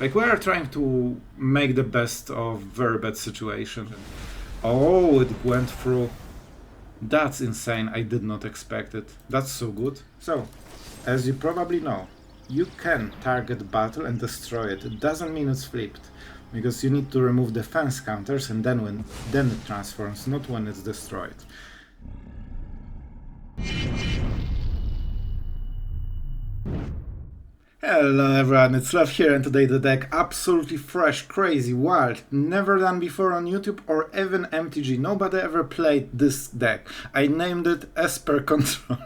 Like, we are trying to make the best of very bad situation. Oh, it went through. That's insane. I did not expect it. That's so good. So, as you probably know, you can target battle and destroy it. It doesn't mean it's flipped, because you need to remove defense counters and then it transforms, not when it's destroyed. Hello everyone, it's Sloth here, and today the deck absolutely fresh, crazy, wild, never done before on YouTube or even MTG. Nobody ever played this deck. I named it Esper Control.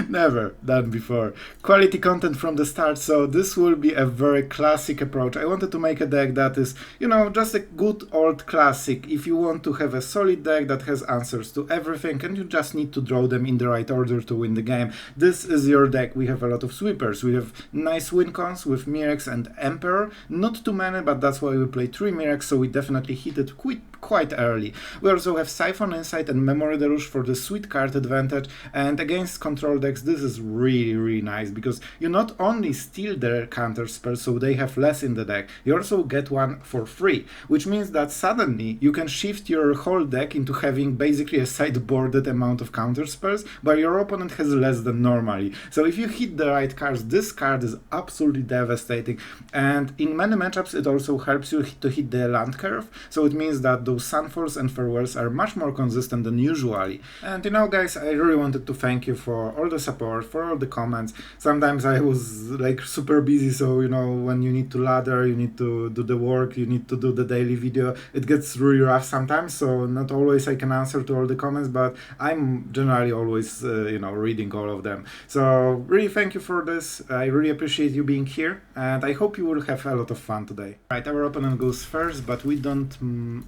Never done before. Quality content from the start, so this will be a very classic approach. I wanted to make a deck that is, you know, just a good old classic. If you want to have a solid deck that has answers to everything and you just need to draw them in the right order to win the game, this is your deck. We have a lot of sweepers. We have nice wincons with Mirex and Emperor. Not too many, but that's why we play 3 Mirex, so we definitely hit it quite early. We also have Siphon Insight and Memory Deluge for the sweet card advantage, and against control decks this is really nice, because you not only steal their counterspells so they have less in the deck, you also get one for free, which means that suddenly you can shift your whole deck into having basically a sideboarded amount of counterspells, but your opponent has less than normally. So if you hit the right cards, this card is absolutely devastating, and in many matchups it also helps you to hit the land curve, so it means that those Sunfalls and Farewells are much more consistent than usually. And you know guys, I really wanted to thank you for all the support, for all the comments. Sometimes I was like super busy, so you know, when you need to ladder, you need to do the work, you need to do the daily video, it gets really rough sometimes, so not always I can answer to all the comments, but I'm generally always you know, reading all of them. So really thank you for this. I really appreciate you being here, and I hope you will have a lot of fun today. Right, our opponent goes first, but we don't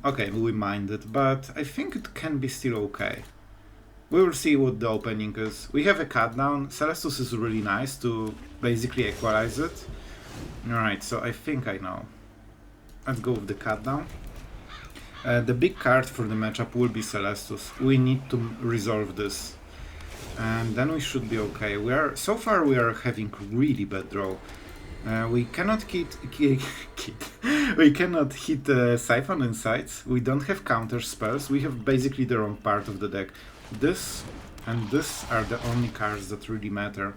okay, we mind it, but I think it can be still okay. We will see what the opening is. We have a cut down. Celestus is really nice to basically equalize it. Alright, so I think I know. Let's go with the cut down. The big card for the matchup will be Celestus. We need to resolve this, and then we should be okay. So far we are having really bad draw. We cannot we cannot hit Siphon Insights. We don't have counter spells. We have basically the wrong part of the deck. This and this are the only cards that really matter.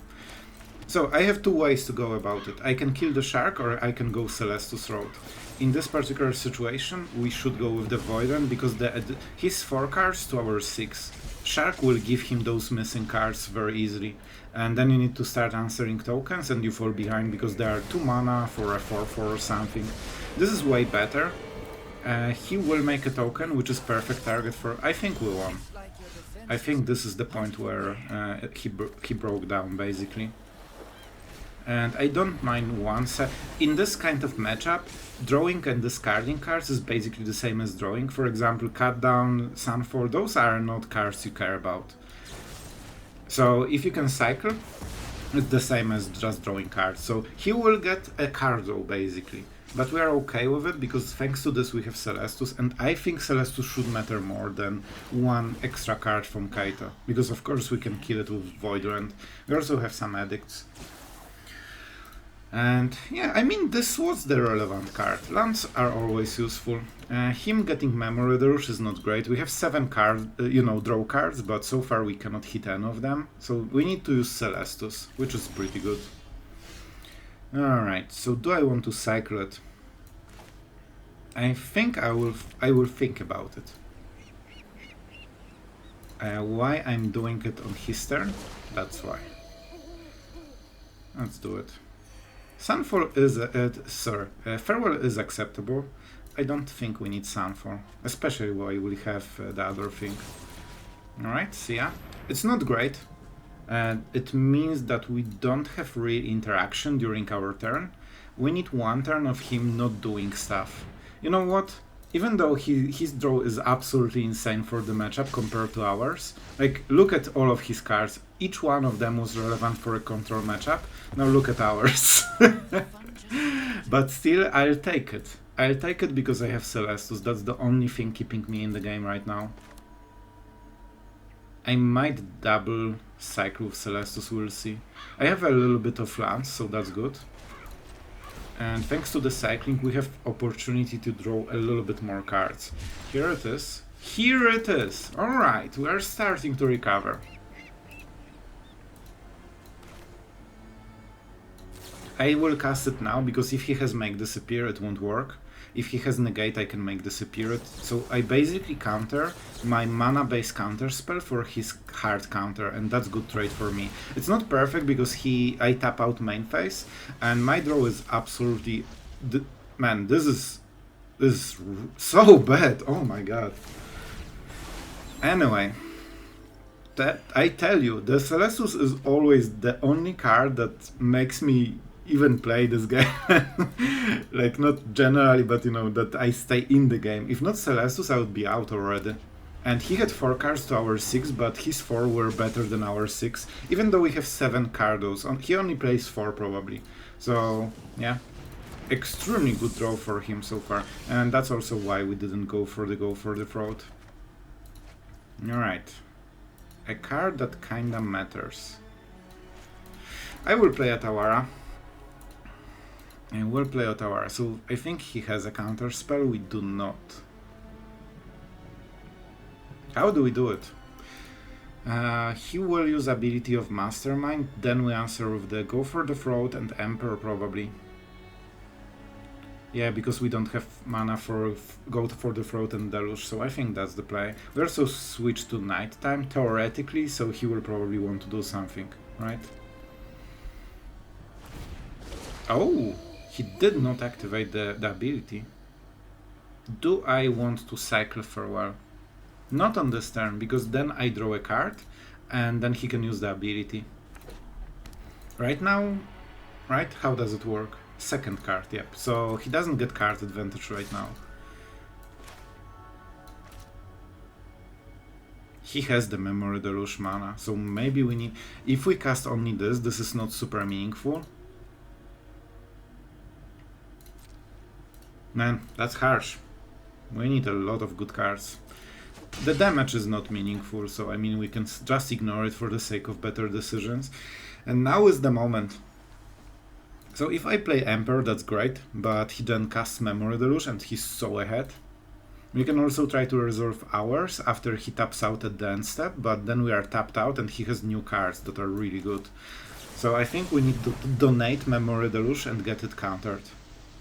So I have two ways to go about it. I can kill the shark, or I can go Celestus route. In this particular situation, we should go with the Void Rend, because his 4 cards to our 6. Shark will give him those missing cards very easily, and then you need to start answering tokens and you fall behind because there are 2 mana for a 4/4 or something. This is way better. He will make a token, which is perfect target for... I think we won. I think this is the point where he broke down basically. And I don't mind once. In this kind of matchup, drawing and discarding cards is basically the same as drawing. For example, Cut Down, Sunfall, those are not cards you care about. So if you can cycle, it's the same as just drawing cards. So he will get a card draw basically. But we are okay with it, because thanks to this we have Celestus, and I think Celestus should matter more than one extra card from Kaito, because of course we can kill it with Void Rend. We also have some Edicts. And yeah, I mean, this was the relevant card. Lands are always useful. Him getting Memory Deluge is not great. We have 7 cards, you know, draw cards, but so far we cannot hit any of them. So we need to use Celestus, which is pretty good. Alright, so do I want to cycle it? I think I will think about it. Why I'm doing it on his turn? That's why. Let's do it. Sunfall is Farewell is acceptable. I don't think we need Sunfall, especially while we have the other thing. Alright, see ya. It's not great. It means that we don't have real interaction during our turn. We need one turn of him not doing stuff. You know what? Even though his draw is absolutely insane for the matchup compared to ours, like, look at all of his cards. Each one of them was relevant for a control matchup. Now look at ours. But still, I'll take it. I'll take it because I have Celestus. That's the only thing keeping me in the game right now. I might double cycle with Celestus, we'll see. I have a little bit of lands, so that's good. And thanks to the cycling, we have opportunity to draw a little bit more cards. Here it is. Here it is! Alright, we are starting to recover. I will cast it now, because if he has Make Disappear, it won't work. If he has Negate, I can Make Disappear it. So I basically counter my mana-based counterspell for his hard counter, and that's good trade for me. It's not perfect, because I tap out main phase, and my draw is absolutely... Man, this is so bad! Oh my god. Anyway, that I tell you, the Celestus is always the only card that makes me even play this game. Like, not generally, but you know, that I stay in the game. If not Celestus, I would be out already. And he had 4 cards to our 6, but his 4 were better than our 6. Even though we have 7 cardos, he only plays 4 probably. So, yeah. Extremely good draw for him so far. And that's also why we didn't go for the throat. Alright. A card that kinda matters. I will play Atawara. I will play Atawara. So I think he has a counter spell. We do not. How do we do it? He will use ability of Mastermind. Then we answer with the Go for the Throat and Emperor probably. Yeah, because we don't have mana for Go for the Throat and Deluge, so I think that's the play. We also switch to nighttime, theoretically, so he will probably want to do something, right? Oh, he did not activate the ability. Do I want to cycle Farewell? Not on this turn, because then I draw a card, and then he can use the ability. Right now, right? How does it work? Second card, yep. So he doesn't get card advantage right now. He has the Memory Deluge mana, so maybe we need... If we cast only this is not super meaningful. Man, that's harsh. We need a lot of good cards. The damage is not meaningful, so I mean we can just ignore it for the sake of better decisions. And now is the moment. So if I play Emperor, that's great, but he then casts Memory Deluge and he's so ahead. We can also try to resolve ours after he taps out at the end step, but then we are tapped out and he has new cards that are really good. So I think we need to donate Memory Deluge and get it countered.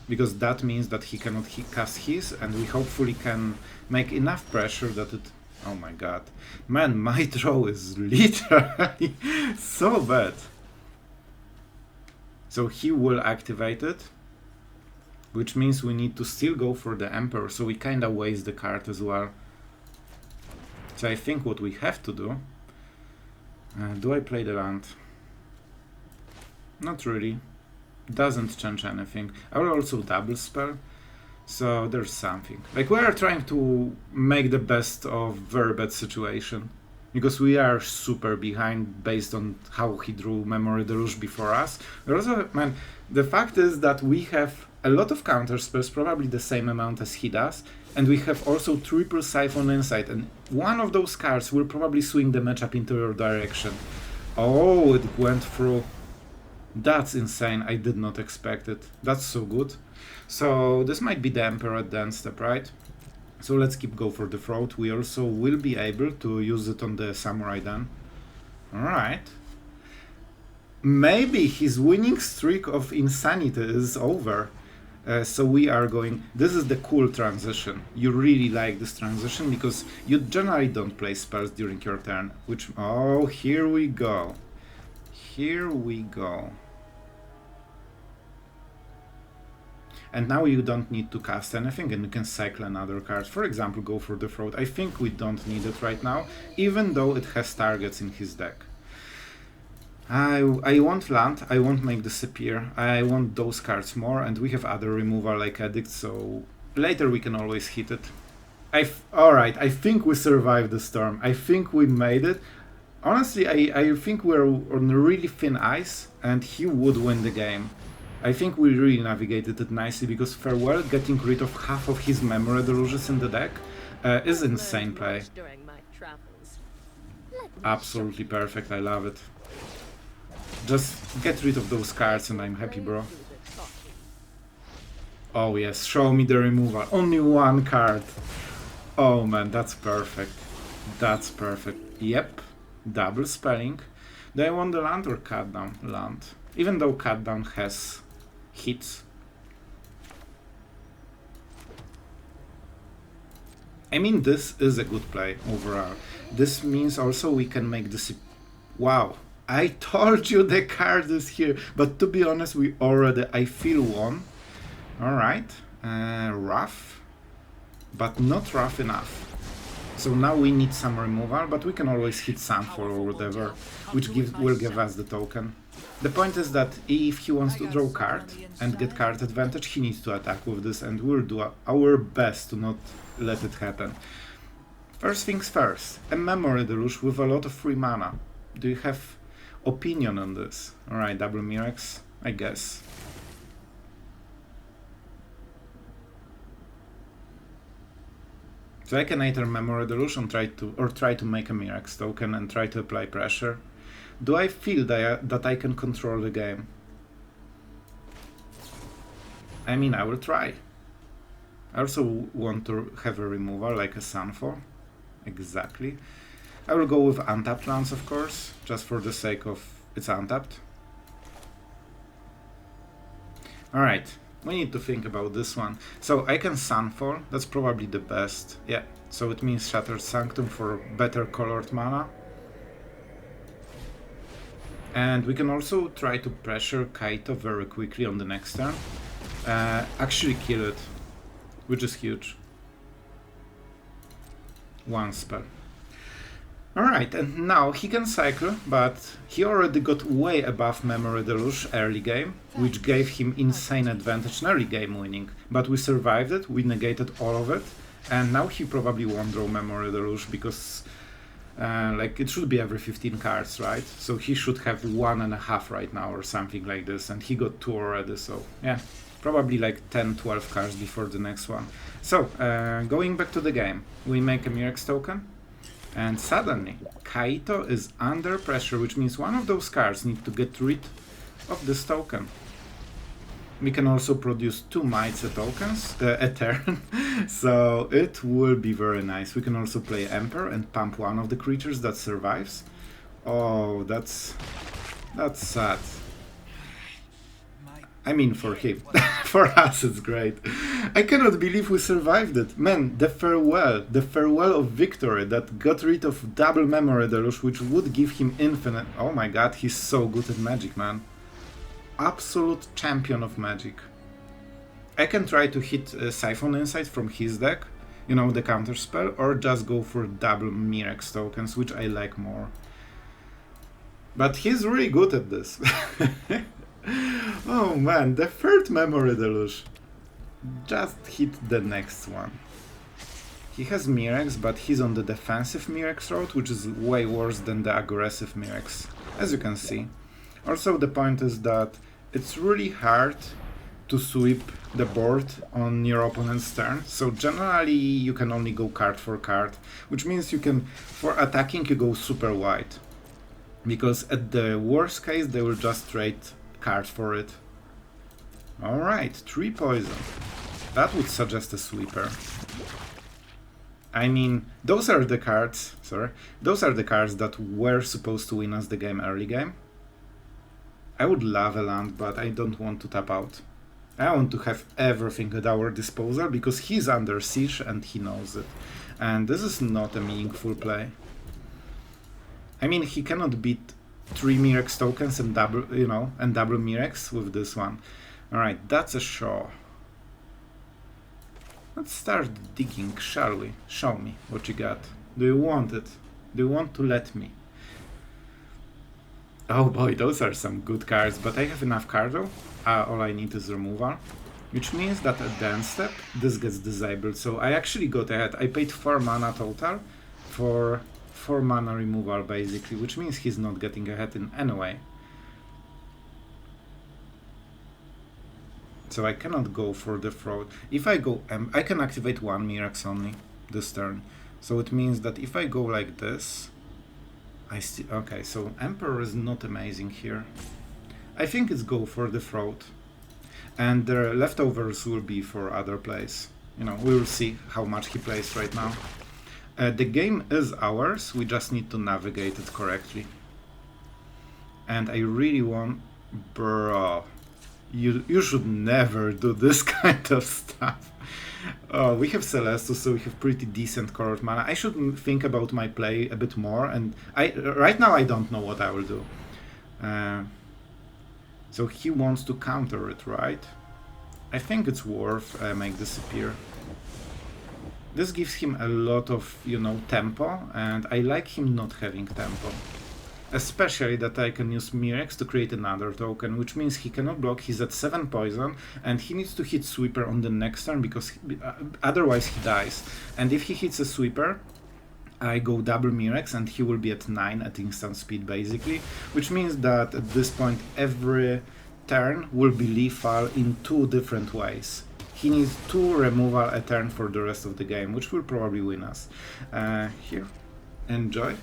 Because that means that he cannot cast his, and we hopefully can make enough pressure that it... Oh my god. Man, my draw is literally so bad. So he will activate it, which means we need to still go for the Emperor, so we kinda waste the card as well. So I think what we have to do... do I play the land? Not really. Doesn't change anything. I will also double spell, so there's something. Like, we are trying to make the best of very bad situation. Because we are super behind based on how he drew Memory Deluge before us. But also, man, the fact is that we have a lot of counterspells, probably the same amount as he does, and we have also triple Siphon Insight, and one of those cards will probably swing the matchup into your direction. Oh, it went through. That's insane, I did not expect it. That's so good. So this might be the Emperor at the end step, right? So let's keep Go for the Throat. We also will be able to use it on the Samurai then. Alright. Maybe his winning streak of insanity is over. So we are going... This is the cool transition. You really like this transition because you generally don't play spells during your turn. Which... Oh, here we go. Here we go. And now you don't need to cast anything and you can cycle another card. For example, Go for the Throat. I think we don't need it right now, even though it has targets in his deck. I want land, I won't Make Disappear, I want those cards more, and we have other removal like Edict, so later we can always hit it. Alright, I think we survived the storm. I think we made it. Honestly, I think we're on really thin ice, and he would win the game. I think we really navigated it nicely, because Farewell, getting rid of half of his Memory Deluges in the deck, is insane play. Absolutely perfect, I love it. Just get rid of those cards and I'm happy, bro. Oh yes, show me the removal. Only one card. Oh man, that's perfect. That's perfect. Yep. Double spelling. Do I want the land or cut down? Land. Even though cut down has hits. I mean, this is a good play overall. This means also we can make this... Wow. I told you the card is here. But to be honest, we already... I feel one. Alright. Rough. But not rough enough. So now we need some removal, but we can always hit Sunfall or whatever, which will give us the token. The point is that if he wants to draw card and get card advantage, he needs to attack with this, and we'll do our best to not let it happen. First things first, a Memory Deluge with a lot of free mana. Do you have opinion on this? Alright, double Mirex, I guess. So I can either Memory Deluge and try to make a Mirex token and try to apply pressure. Do I feel that I can control the game? I mean, I will try. I also want to have a removal like a Sunfall. Exactly. I will go with untapped lands, of course, just for the sake of it's untapped. Alright. We need to think about this one. So I can Sunfall, that's probably the best. Yeah, so it means Shattered Sanctum for better colored mana. And we can also try to pressure Kaito very quickly on the next turn. Actually kill it, which is huge. One spell. Alright, and now he can cycle, but he already got way above Memory Deluge early game, which gave him insane advantage in early game winning. But we survived it, we negated all of it, and now he probably won't draw Memory Deluge because like it should be every 15 cards, right? So he should have 1.5 right now or something like this, and he got 2 already, so yeah, probably like 10-12 cards before the next one. So, going back to the game, we make a Mirex token. And suddenly, Kaito is under pressure, which means one of those cards need to get rid of this token. We can also produce 2 Mites tokens a turn, so it will be very nice. We can also play Emperor and pump one of the creatures that survives. Oh, that's sad. I mean, for him. For us, it's great. I cannot believe we survived it. Man, the farewell of victory that got rid of double Memory Deluge, which would give him infinite... Oh my god, he's so good at Magic, man. Absolute champion of Magic. I can try to hit Siphon Insight from his deck, you know, the Counterspell, or just go for double Mirex tokens, which I like more. But he's really good at this. Oh man, the third Memory Deluge. Just hit the next one. He has Mirex, but he's on the defensive Mirex route, which is way worse than the aggressive Mirex, as you can see. Also, the point is that it's really hard to sweep the board on your opponent's turn, so generally you can only go card for card, which means you can, for attacking, you go super wide. Because at the worst case, they will just trade card for it. Alright, 3 poison. That would suggest a sweeper. I mean, those are the cards, those are the cards that were supposed to win us the game early game. I would love a land, but I don't want to tap out. I want to have everything at our disposal, because he's under siege and he knows it. And this is not a meaningful play. I mean, he cannot beat 3 Mirex tokens and double, you know, and double Mirex with this one. Alright, that's a show. Let's start digging, shall we? Show me what you got. Do you want it? Do you want to let me? Oh boy, those are some good cards, but I have enough cardo. All I need is removal. Which means that at the end step, this gets disabled. So I actually got ahead. I paid 4 mana total for 4 mana removal, basically, which means he's not getting ahead in any way. So I cannot go for the fraud. If I go, I can activate 1 Mirex only this turn. So it means that if I go like this, I still... Okay, so Emperor is not amazing here. I think it's go for the fraud. And the leftovers will be for other plays. You know, we will see how much he plays right now. The game is ours, we just need to navigate it correctly. And I really want... Bro, you should never do this kind of stuff. We have Celestus, so we have pretty decent colored mana. I should think about my play a bit more, and right now I don't know what I will do. So he wants to counter it, right? I think it's worth make Disappear. This gives him a lot of, you know, tempo, and I like him not having tempo. Especially that I can use Mirex to create another token, which means he cannot block, he's at 7 poison, and he needs to hit Sweeper on the next turn, because otherwise he dies. And if he hits a Sweeper, I go double Mirex, and he will be at 9 at instant speed, basically. Which means that at this point, every turn will be lethal in 2 different ways. He needs 2 removal a turn for the rest of the game, which will probably win us. Here, enjoy.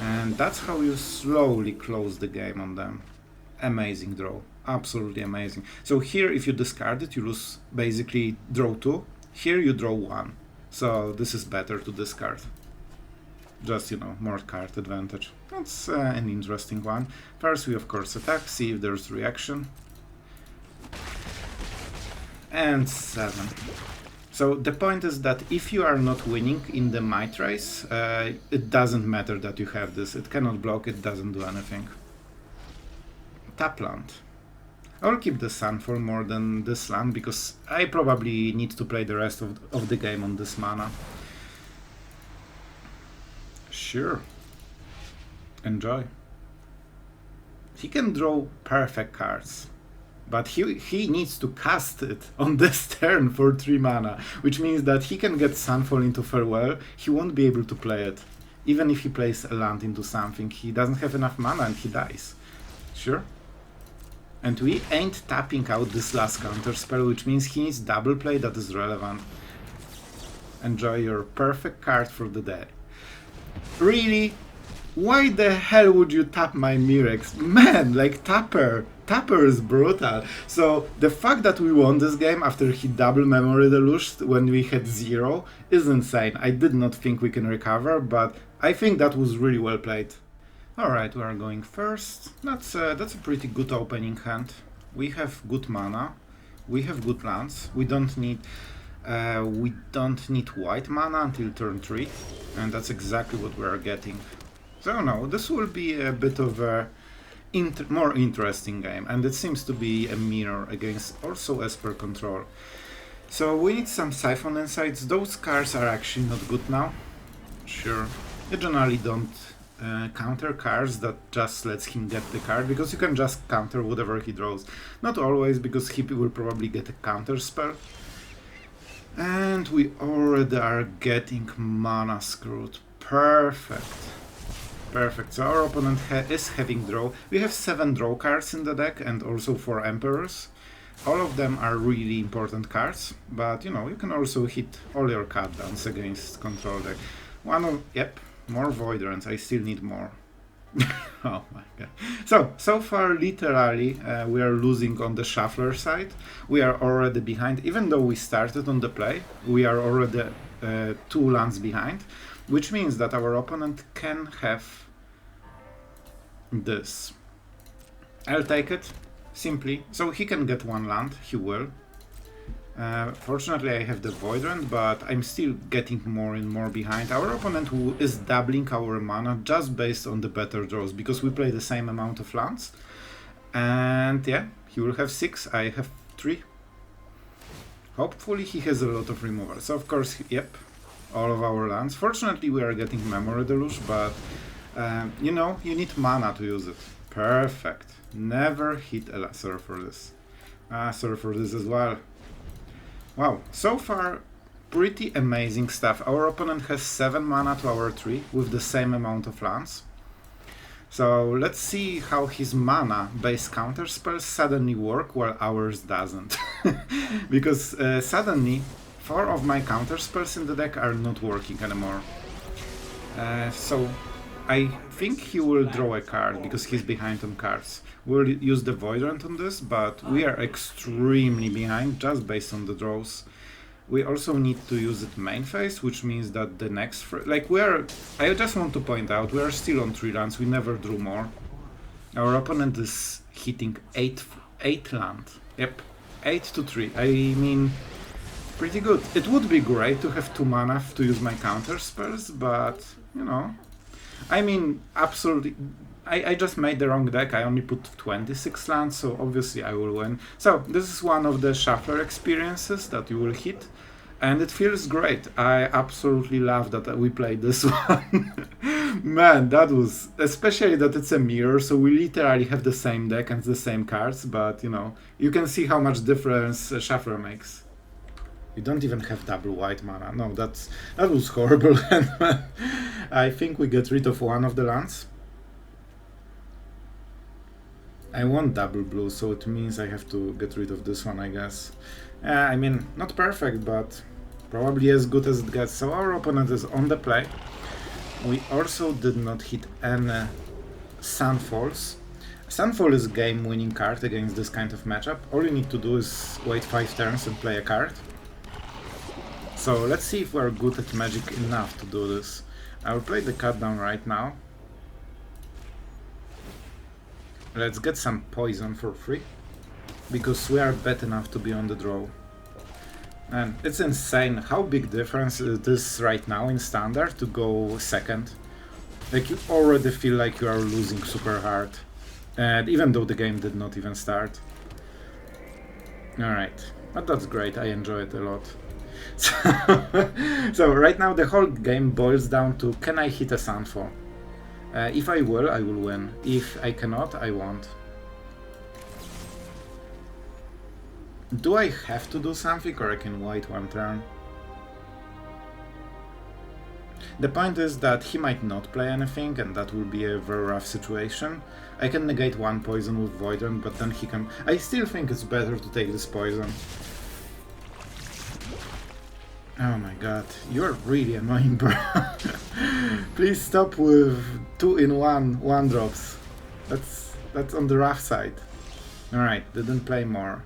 And that's how you slowly close the game on them. Amazing draw, absolutely amazing. So here, if you discard it, you lose basically draw 2. Here you draw 1. So this is better to discard. Just, you know, more card advantage. That's an interesting one. First we of course attack, see if there's reaction. And 7. So the point is that if you are not winning in the might race, it doesn't matter that you have this. It cannot block, it doesn't do anything. Tap land. I'll keep the Sunfall more than this land, because I probably need to play the rest of the game on this mana. Sure. Enjoy. He can draw perfect cards. But he needs to cast it on this turn for 3 mana, which means that he can get Sunfall into Farewell, he won't be able to play it. Even if he plays a land into something, he doesn't have enough mana and he dies. Sure. And we ain't tapping out this last counterspell, which means he needs double play that is relevant. Enjoy your perfect card for the day. Really? Why the hell would you tap my Mirex? Man, like Tapper is brutal. So the fact that we won this game after he double Memory Deluge when we had 0 is insane. I did not think we can recover, but I think that was really well played. Alright, we are going first. That's a pretty good opening hand. We have good mana, we have good lands, we don't need white mana until turn 3, and that's exactly what we are getting. So no, this will be a bit of a more interesting game, and it seems to be a mirror against also Esper Control. So we need some Siphon Insights. Those cards are actually not good now. Sure, you generally don't counter cards that just lets him get the card, because you can just counter whatever he draws. Not always, because he will probably get a Counterspell. And we already are getting mana screwed. Perfect. Perfect, so our opponent is having draw. We have 7 draw cards in the deck, and also 4 Emperors. All of them are really important cards, but you know, you can also hit all your cutdowns against control deck. Yep, more Void Rends, I still need more. Oh my god. So far, literally, we are losing on the shuffler side. We are already behind, even though we started on the play, we are already 2 lands behind, which means that our opponent can have this. I'll take it, simply. So he can get 1 land, he will. Fortunately I have the Void Rend, but I'm still getting more and more behind. Our opponent who is doubling our mana just based on the better draws, because we play the same amount of lands. And yeah, he will have 6, I have 3. Hopefully he has a lot of removal. So of course, yep, all of our lands. Fortunately we are getting Memory Deluge, but you know, you need mana to use it. Perfect. Never hit a sorry for this. Sorry for this as well. Wow, so far pretty amazing stuff. Our opponent has 7 mana to our 3 with the same amount of lands. So let's see how his mana based counterspells suddenly work while ours doesn't. Because suddenly 4 of my counterspells in the deck are not working anymore. So I think he will draw a card because he's behind on cards. We'll use the Void Rend on this, but we are extremely behind just based on the draws. We also need to use it main phase, which means that the next... like, I just want to point out, we are still on 3 lands, we never drew more. Our opponent is hitting 8 land. Yep, 8 to 3. I mean, pretty good. It would be great to have 2 mana to use my Counterspells, but, you know... I mean, absolutely... I just made the wrong deck, I only put 26 lands, so obviously I will win. So, this is one of the shuffler experiences that you will hit, and it feels great. I absolutely love that we played this one. Man, that was... especially that it's a mirror, so we literally have the same deck and the same cards, but, you know, you can see how much difference shuffler makes. You don't even have double white mana. No, that was horrible. I think we get rid of one of the lands. I want double blue, so it means I have to get rid of this one, I guess. I mean, not perfect, but probably as good as it gets. So our opponent is on the play. We also did not hit any Sunfalls. Sunfall is a game-winning card against this kind of matchup. All you need to do is wait 5 turns and play a card. So let's see if we're good at Magic enough to do this. I will play the cut down right now. Let's get some poison for free, because we are bad enough to be on the draw. And it's insane how big difference it is right now in standard to go second. Like, you already feel like you are losing super hard, and even though the game did not even start. Alright, but that's great, I enjoy it a lot. So right now the whole game boils down to, can I hit a Sunfall? If I will win. If I cannot, I won't. Do I have to do something, or I can wait 1 turn? The point is that he might not play anything, and that will be a very rough situation. I can negate 1 poison with Void Rend, but then he can... I still think it's better to take this poison. Oh my god, you're really annoying, bro. Please stop with 2-in-1 1-drops. That's on the rough side. Alright, didn't play more.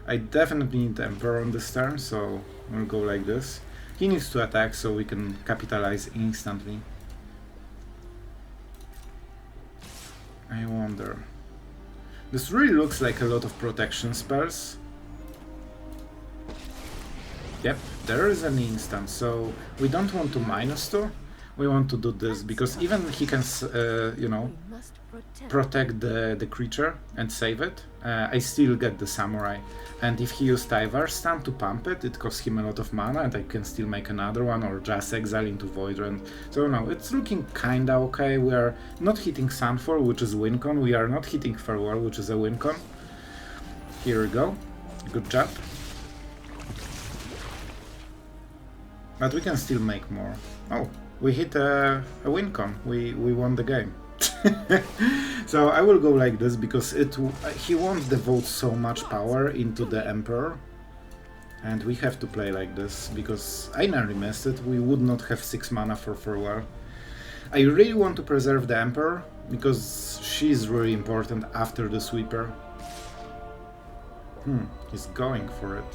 I definitely need Emperor on this turn, so we'll go like this. He needs to attack so we can capitalize instantly. I wonder... This really looks like a lot of protection spells. Yep, there is an instant, so we don't want to -2, we want to do this, because even he can, you know, protect the creature and save it. I still get the Samurai, and if he used Tyvar's Stand to pump it, it costs him a lot of mana, and I can still make another one, or just exile into Void Rend. So no, it's looking kinda okay. We are not hitting Sunfall, which is wincon, we are not hitting Farewell, which is a wincon. Here we go, good job. But we can still make more. Oh, we hit a wincon. We won the game. So I will go like this, because he won't devote so much power into the Emperor. And we have to play like this, because I nearly missed it. We would not have 6 mana for Farewell. I really want to preserve the Emperor, because she's really important after the Sweeper. He's going for it.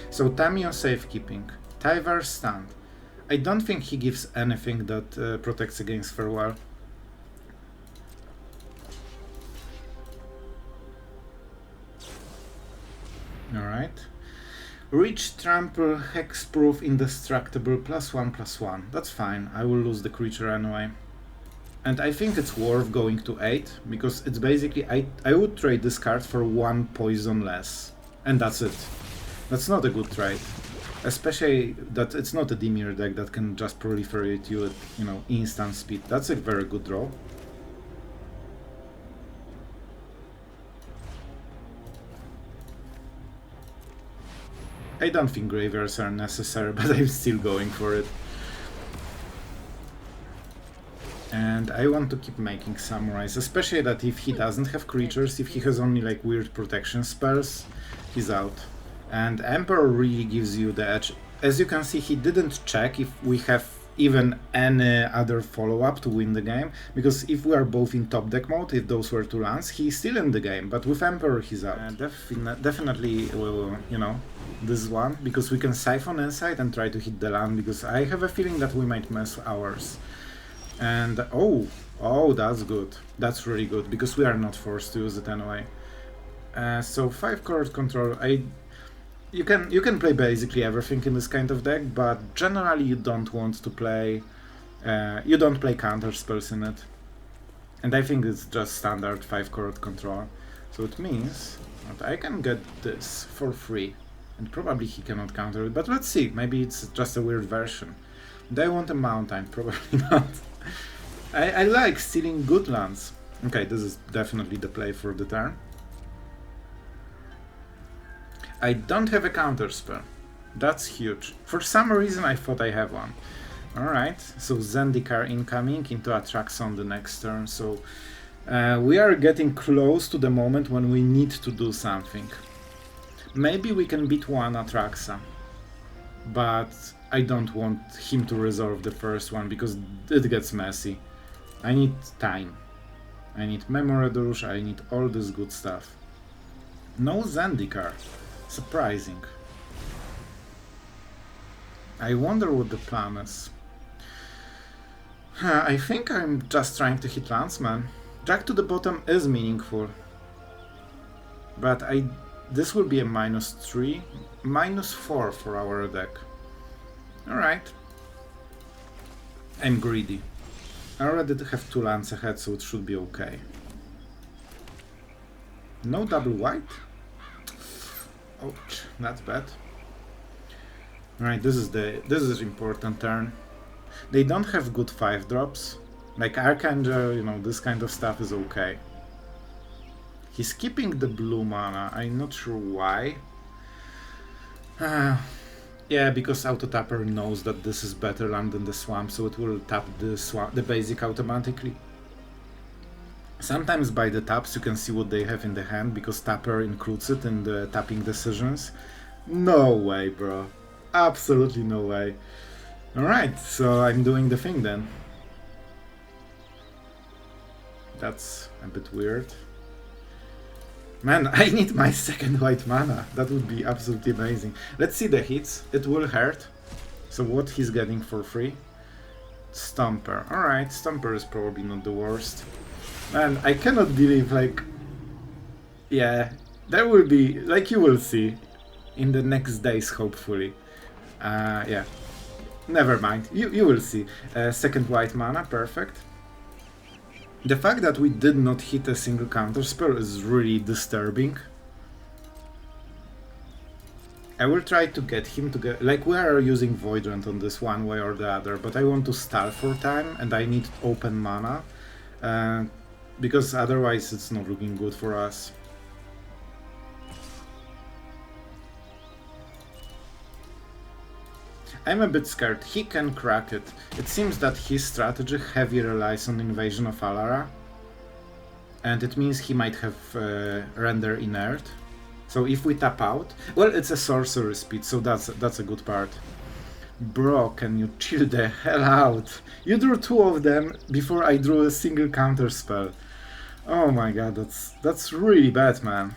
So Tamio Safekeeping, Tyvar's Stand. I don't think he gives anything that protects against Farewell. Alright. Reach, Trample, Hexproof, Indestructible, +1/+1. That's fine, I will lose the creature anyway. And I think it's worth going to 8, because it's basically... I would trade this card for 1 poison less. And that's it. That's not a good trade, especially that it's not a Dimir deck that can just proliferate you at, you know, instant speed. That's a very good draw. I don't think graveyards are necessary, but I'm still going for it. And I want to keep making samurais, especially that if he doesn't have creatures, if he has only like weird protection spells, he's out. And Emperor really gives you the edge. As you can see, he didn't check if we have even any other follow-up to win the game, because if we are both in top deck mode, if those were two lands, he's still in the game, but with Emperor he's out. Definitely will, you know, this one, because we can Siphon Insight and try to hit the land, because I have a feeling that we might miss ours. And oh, that's good. That's really good, because we are not forced to use it anyway. So 5-card control, you can play basically everything in this kind of deck, but generally you don't want to play, you don't play counterspells in it. And I think it's just standard 5-card control. So it means that I can get this for free, and probably he cannot counter it, but let's see, maybe it's just a weird version. Do I want a mountain? Probably not. I like stealing good lands. Okay, this is definitely the play for the turn. I don't have a counterspell. That's huge. For some reason I thought I have one. Alright, so Zendikar incoming into Atraxa on the next turn, so we are getting close to the moment when we need to do something. Maybe we can beat one Atraxa, but I don't want him to resolve the first one because it gets messy. I need time. I need Memory Deluge, I need all this good stuff. No Zendikar. Surprising. I wonder what the plan is. I think I'm just trying to hit lands, man. Jack to the bottom is meaningful. But this will be a -3, -4 for our deck. Alright. I'm greedy. I already have 2 lands ahead, so it should be okay. No double white? Ouch, that's bad. Alright, this is important turn. They don't have good 5-drops. Like Archangel, you know, this kind of stuff is okay. He's keeping the blue mana, I'm not sure why. Yeah, because Autotapper knows that this is better land than the swamp, so it will tap the basic automatically. Sometimes by the taps you can see what they have in the hand, because Tapper includes it in the tapping decisions. No way, bro. Absolutely no way. Alright, so I'm doing the thing then. That's a bit weird. Man, I need my second white mana. That would be absolutely amazing. Let's see the hits. It will hurt. So what he's getting for free? Stomper. Alright, Stomper is probably not the worst. Man, I cannot believe, like... Yeah, there will be... Like, you will see. In the next days, hopefully. Yeah. Never mind. You will see. Second white mana, perfect. The fact that we did not hit a single counterspell is really disturbing. I will try to get him to get... Like, we are using Void Rend on this one way or the other, but I want to stall for time, and I need open mana. Because otherwise it's not looking good for us. I'm a bit scared. He can crack it. It seems that his strategy heavily relies on Invasion of Alara. And it means he might have Render Inert. So if we tap out... Well, it's a sorcery speed, so that's a good part. Bro, can you chill the hell out? You drew 2 of them before I drew a single counterspell. Oh my god, that's really bad, man.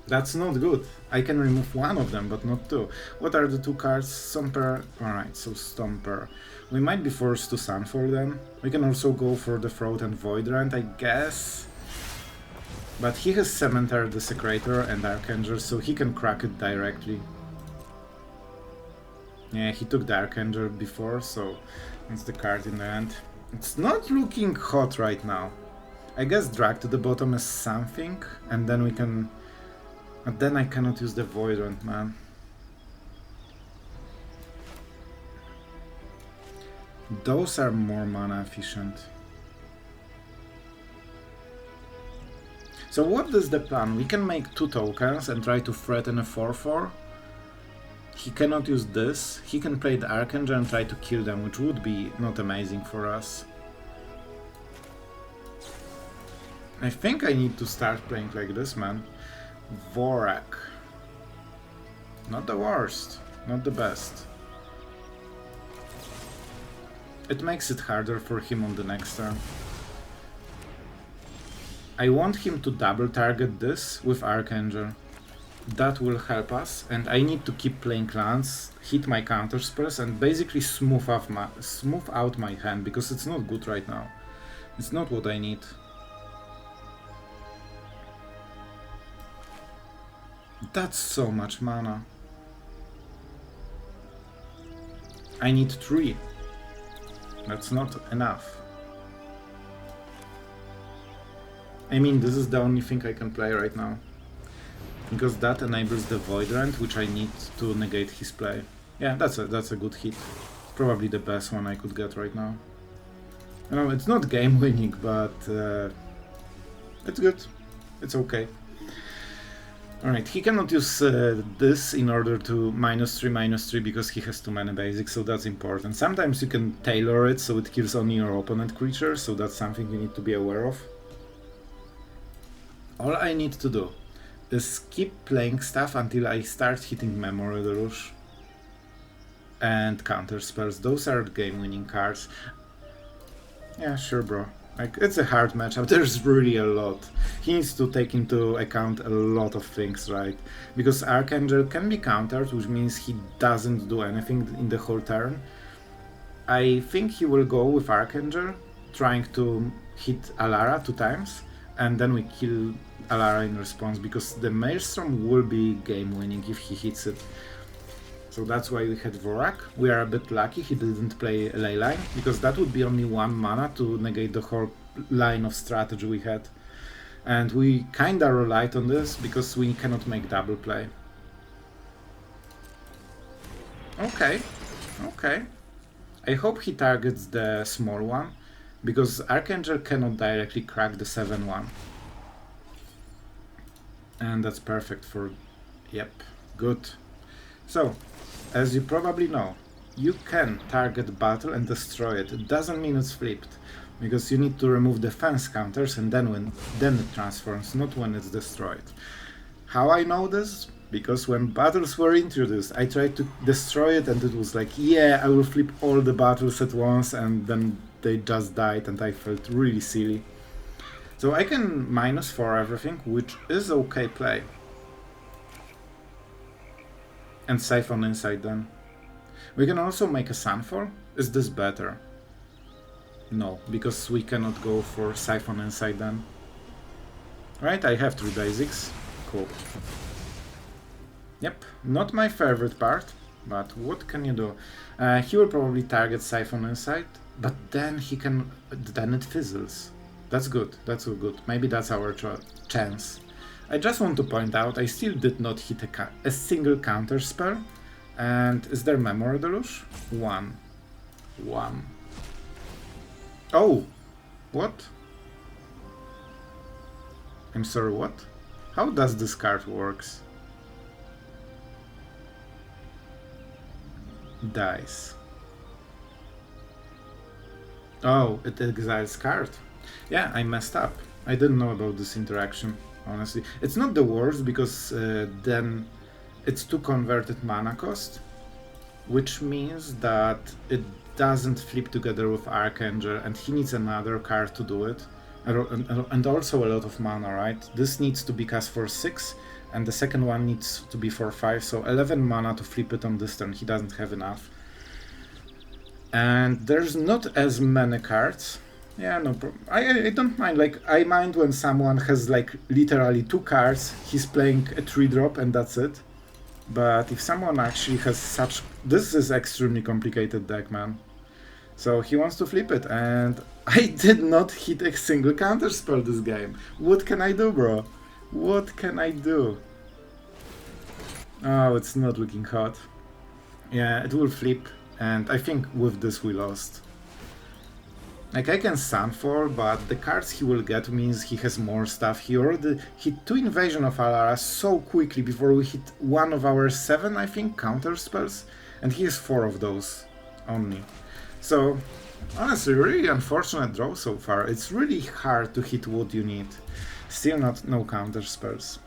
That's not good. I can remove 1 of them, but not 2. What are the 2 cards? Stomper. Alright, so Stomper. We might be forced to Sunfall then. We can also go for the Throat and Void Rend, I guess. But he has Cemetery, Desecrator and Archangel, so he can crack it directly. Yeah, he took the Archangel before, so that's the card in the end. It's not looking hot right now. I guess Drag to the bottom is something, and then we can... But then I cannot use the Void Rend, man. Those are more mana efficient. So what is the plan? We can make 2 tokens and try to threaten a 4/4. He cannot use this. He can play the Archangel and try to kill them, which would be not amazing for us. I think I need to start playing like this, man. Vorak. Not the worst, not the best. It makes it harder for him on the next turn. I want him to double target this with Archangel. That will help us, and I need to keep playing lands, hit my counterspells, and basically smooth out my hand, because it's not good right now. It's not what I need. That's so much mana. I need 3. That's not enough. I mean, this is the only thing I can play right now. Because that enables the Void Rend, which I need to negate his play. Yeah, that's a good hit. Probably the best one I could get right now. You know, it's not game winning, but it's good. It's okay. Alright, he cannot use this in order to -3/-3 because he has too many basics, so that's important. Sometimes you can tailor it so it kills only your opponent creatures, so that's something you need to be aware of. All I need to do is keep playing stuff until I start hitting Memory Deluge and Counterspells. Those are game-winning cards. Yeah, sure, bro. Like, it's a hard matchup. There's really a lot. He needs to take into account a lot of things, right? Because Archangel can be countered, which means he doesn't do anything in the whole turn. I think he will go with Archangel, trying to hit Alara 2 times, and then we kill Alara in response, because the Maelstrom will be game-winning if he hits it. So that's why we had Vorak. We are a bit lucky he didn't play Leyline, because that would be only 1 mana to negate the whole line of strategy we had. And we kinda relied on this, because we cannot make double play. Okay, okay. I hope he targets the small one, because Archangel cannot directly crack the 7/1. And that's perfect for... Yep, good. So, as you probably know, you can target battle and destroy it. It doesn't mean it's flipped, because you need to remove defense counters and then it transforms, not when it's destroyed. How I know this? Because when battles were introduced, I tried to destroy it and it was like, yeah, I will flip all the battles at once, and then they just died and I felt really silly. So I can -4 everything, which is okay play. And Siphon Insight then. We can also make a Sunfall. Is this better? No, because we cannot go for Siphon Insight then. Right, I have 3 basics. Cool. Yep, not my favorite part, but what can you do? He will probably target Siphon Insight, but then he can... then it fizzles. That's good, that's so good. Maybe that's our chance. I just want to point out, I still did not hit a single counter spell. And is there Memory Deluge? 1. Oh! What? I'm sorry, what? How does this card works? Dice. Oh, it exiles card. Yeah, I messed up. I didn't know about this interaction, honestly. It's not the worst, because then it's 2 converted mana cost, which means that it doesn't flip together with Archangel, and he needs another card to do it. And also a lot of mana, right? This needs to be cast for 6, and the second one needs to be for 5, so 11 mana to flip it on this turn. He doesn't have enough. And there's not as many cards. Yeah, no problem. I don't mind. Like, I mind when someone has like literally 2 cards, he's playing a 3-drop and that's it. But if someone actually has such... This is extremely complicated deck, man. So he wants to flip it, and I did not hit a single counterspell this game. What can I do, bro? What can I do? Oh, it's not looking hot. Yeah, it will flip, and I think with this we lost. Like, I can Sunfall, but the cards he will get means he has more stuff. He already hit 2 Invasion of Alara so quickly before we hit one of our 7, I think, counterspells, and he has 4 of those only. So, honestly, really unfortunate draw so far. It's really hard to hit what you need. Still no counterspells.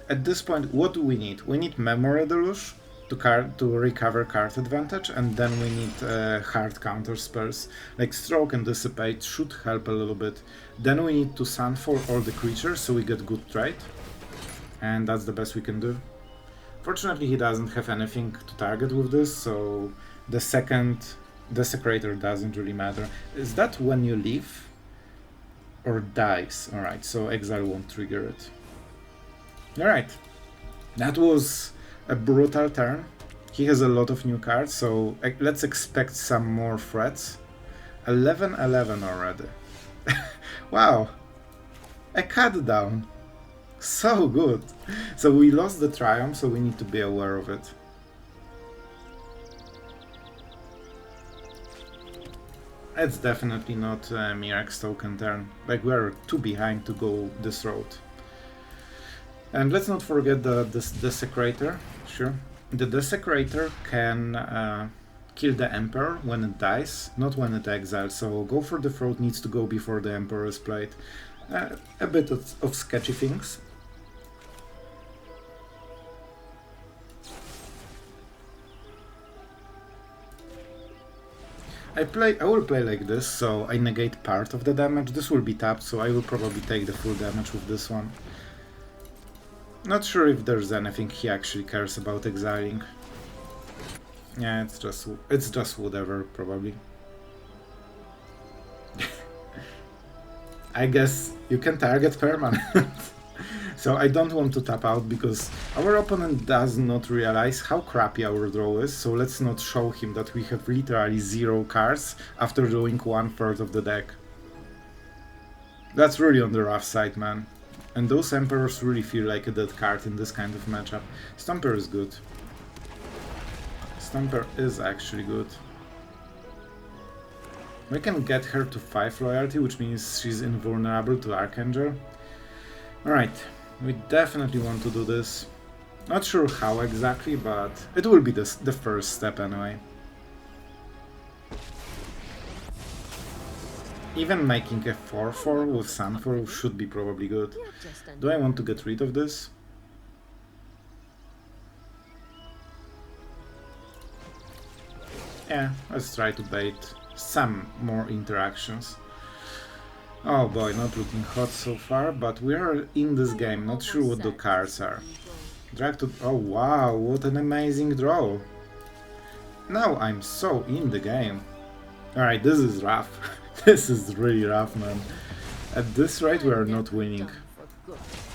At this point, what do we need? We need Memory Deluge, to recover card advantage, and then we need hard counter spells like Stroke and Dissipate should help a little bit. Then we need to Sunfall all the creatures so we get good trade, and that's the best we can do. Fortunately, he doesn't have anything to target with this, so the second Desecrator doesn't really matter. Is that when you leave or dies? Alright, so Exile won't trigger it. Alright, that was a brutal turn. He has a lot of new cards, so let's expect some more threats. 11-11 already. Wow, a cut down. So good. So we lost the Triumph, so we need to be aware of it. It's definitely not a Mirax token turn. Like, we're too behind to go this road. And let's not forget the Desecrator. Sure. The Desecrator can kill the Emperor when it dies, not when it exiles. So Go for the Throat needs to go before the Emperor is played. A bit of sketchy things. I will play like this, so I negate part of the damage. This will be tapped, so I will probably take the full damage with this one. Not sure if there's anything he actually cares about exiling. Yeah, it's just whatever, probably. I guess you can target permanent. So I don't want to tap out because our opponent does not realize how crappy our draw is, so let's not show him that we have literally 0 cards after drawing 1/3 of the deck. That's really on the rough side, man. And those Emperors really feel like a dead card in this kind of matchup. Stomper is good. Stomper is actually good. We can get her to 5 loyalty, which means she's invulnerable to Archangel. Alright, we definitely want to do this. Not sure how exactly, but it will be the first step anyway. Even making a 4/4 with Sunfall should be probably good. Do I want to get rid of this? Yeah, let's try to bait some more interactions. Oh boy, not looking hot so far, but we are in this game, not sure what the cards are. Drag to... oh wow, what an amazing draw! Now I'm so in the game. Alright, this is rough. This is really rough, man. At this rate we are not winning.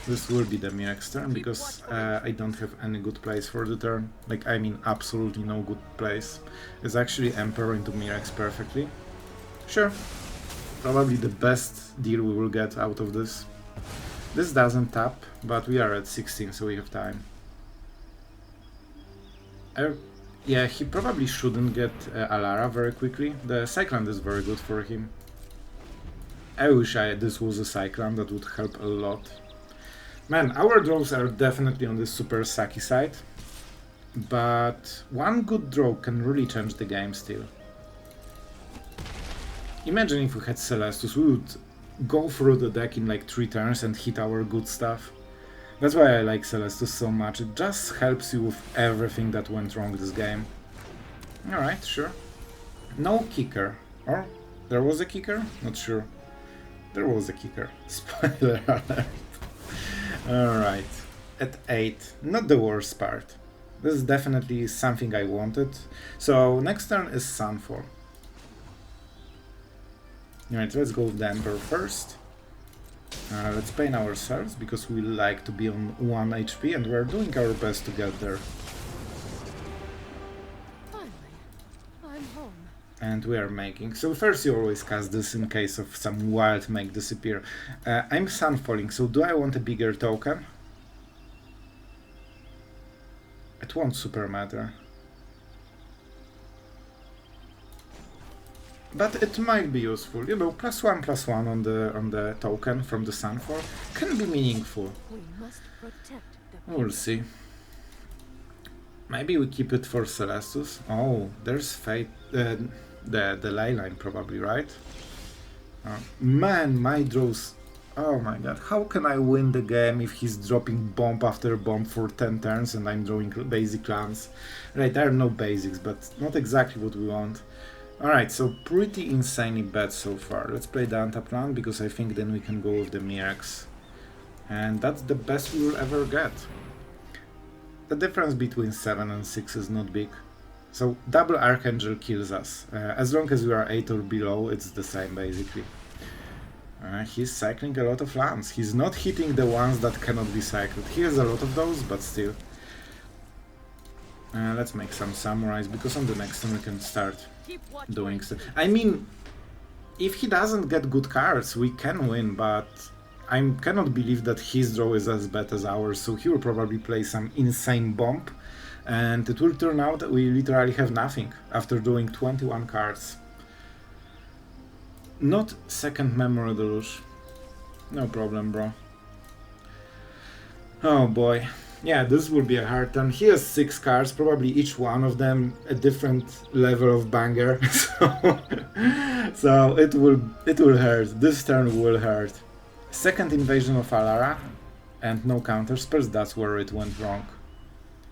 This will be the Mirax turn, because I don't have any good place for the turn. Like, I mean, absolutely no good place. It's actually Emperor into Mirax perfectly. Sure. Probably the best deal we will get out of this. This doesn't tap, but we are at 16, so we have time. Yeah, he probably shouldn't get Alara very quickly. The Cyclone is very good for him. I wish this was a Cyclone, that would help a lot. Man, our draws are definitely on the super sucky side, but one good draw can really change the game still. Imagine if we had Celestus, we would go through the deck in like 3 turns and hit our good stuff. That's why I like Celestus so much, it just helps you with everything that went wrong this game. Alright, sure. No kicker. Or there was a kicker? Not sure. There was a kicker. Spoiler alert. Alright. At 8. Not the worst part. This is definitely something I wanted. So next turn is Sunfall. Alright, let's go with the Emperor first. Let's pain ourselves, because we like to be on 1 HP and we're doing our best to get there. Finally, I'm home. And we are making. So first you always cast this in case of some wild make disappear. I'm Sunfalling, so do I want a bigger token? It won't super matter. But it might be useful, you know, +1/+1 on the token from the Sunfall can be meaningful. We must protect the We'll see. Maybe we keep it for Celestus. Oh, there's Fate, the ley line probably, right? Man, my draws Oh my god, how can I win the game if he's dropping bomb after bomb for 10 turns and I'm drawing basic lands? Right, there are no basics, but not exactly what we want. Alright, so pretty insanely bad so far. Let's play the untap land because I think then we can go with the Mirax. And that's the best we will ever get. The difference between 7 and 6 is not big. So double Archangel kills us. As long as we are 8 or below, it's the same basically. He's cycling a lot of lands. He's not hitting the ones that cannot be cycled. He has a lot of those, but still. Let's make some samurais, because on the next turn we can start doing stuff. I mean, if he doesn't get good cards, we can win, but I cannot believe that his draw is as bad as ours, so he will probably play some insane bomb, and it will turn out that we literally have nothing after drawing 21 cards. Not second Memory Deluge. No problem, bro. Oh boy. Yeah, this will be a hard turn. He has 6 cards, probably each one of them a different level of banger. So it will hurt. This turn will hurt. Second invasion of Alara and no counterspells, that's where it went wrong.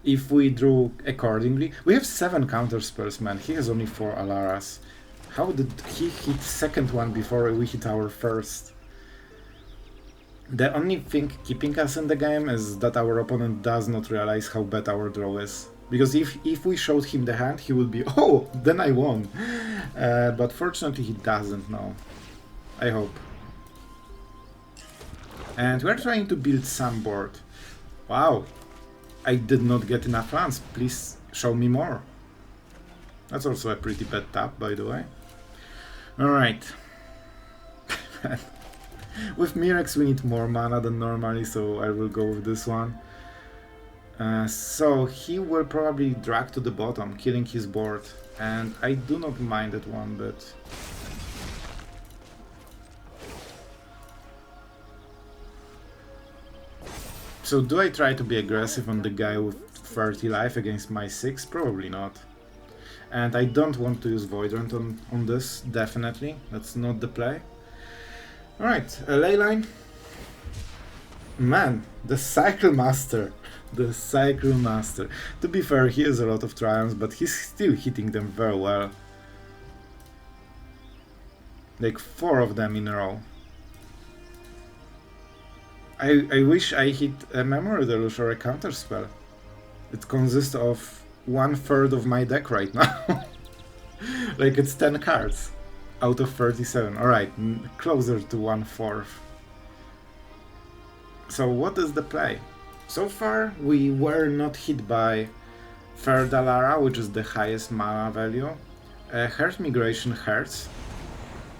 If we drew accordingly, we have 7 counterspells, man. He has only 4 Alaras. How did he hit second one before we hit our first? The only thing keeping us in the game is that our opponent does not realize how bad our draw is. Because if we showed him the hand, he would be, oh, then I won. But fortunately he doesn't know. I hope. And we're trying to build some board. Wow. I did not get enough lands. Please show me more. That's also a pretty bad tap, by the way. Alright. With Mirax we need more mana than normally, so I will go with this one. So he will probably drag to the bottom, killing his board. And I do not mind it one bit. So do I try to be aggressive on the guy with 30 life against my 6? Probably not. And I don't want to use Void Rend on this, definitely. That's not the play. Alright, a leyline. Man, the Cycle Master. The Cycle Master. To be fair, he has a lot of triumphs, but he's still hitting them very well. Like 4 of them in a row. I wish I hit a Memory Deluge or a Counterspell. It consists of 1/3 of my deck right now. Like it's 10 cards out of 37. Alright, closer to 1/4. So what is the play? So far we were not hit by third Alara, which is the highest mana value. Heart Migration hurts.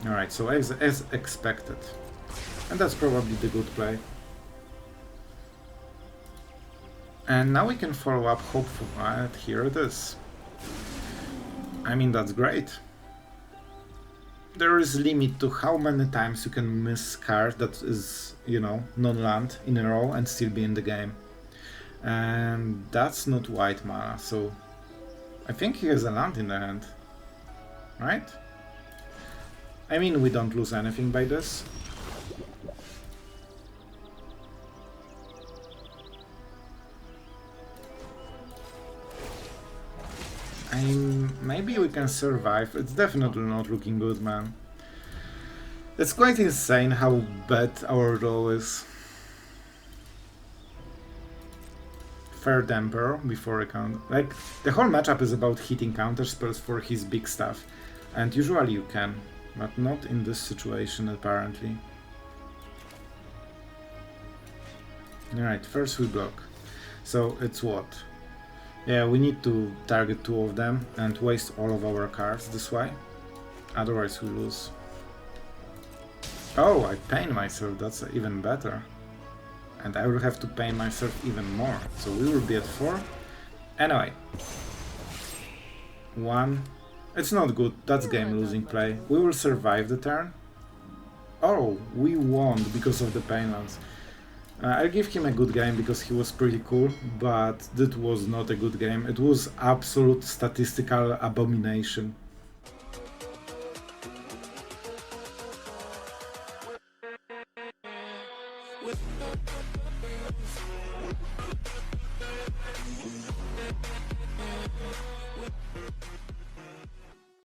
Alright, so as expected. And that's probably the good play. And now we can follow up hopeful. Right, here it is. I mean, that's great. There is a limit to how many times you can miss card that is, you know, non-land in a row and still be in the game. And that's not white mana, so I think he has a land in the hand. Right? I mean, we don't lose anything by this. Maybe we can survive. It's definitely not looking good, man. It's quite insane how bad our roll is. Third Emperor before a count. Like, the whole matchup is about hitting counterspells for his big stuff. And usually you can, but not in this situation apparently. Alright, first we block. So it's what? Yeah, we need to target 2 of them and waste all of our cards this way. Otherwise we lose. Oh, I pain myself, that's even better. And I will have to pain myself even more. So we will be at 4. Anyway. 1. It's not good, that's game losing play. We will survive the turn. Oh, we won because of the painlands. I'll give him a good game because he was pretty cool, but that was not a good game. It was absolute statistical abomination.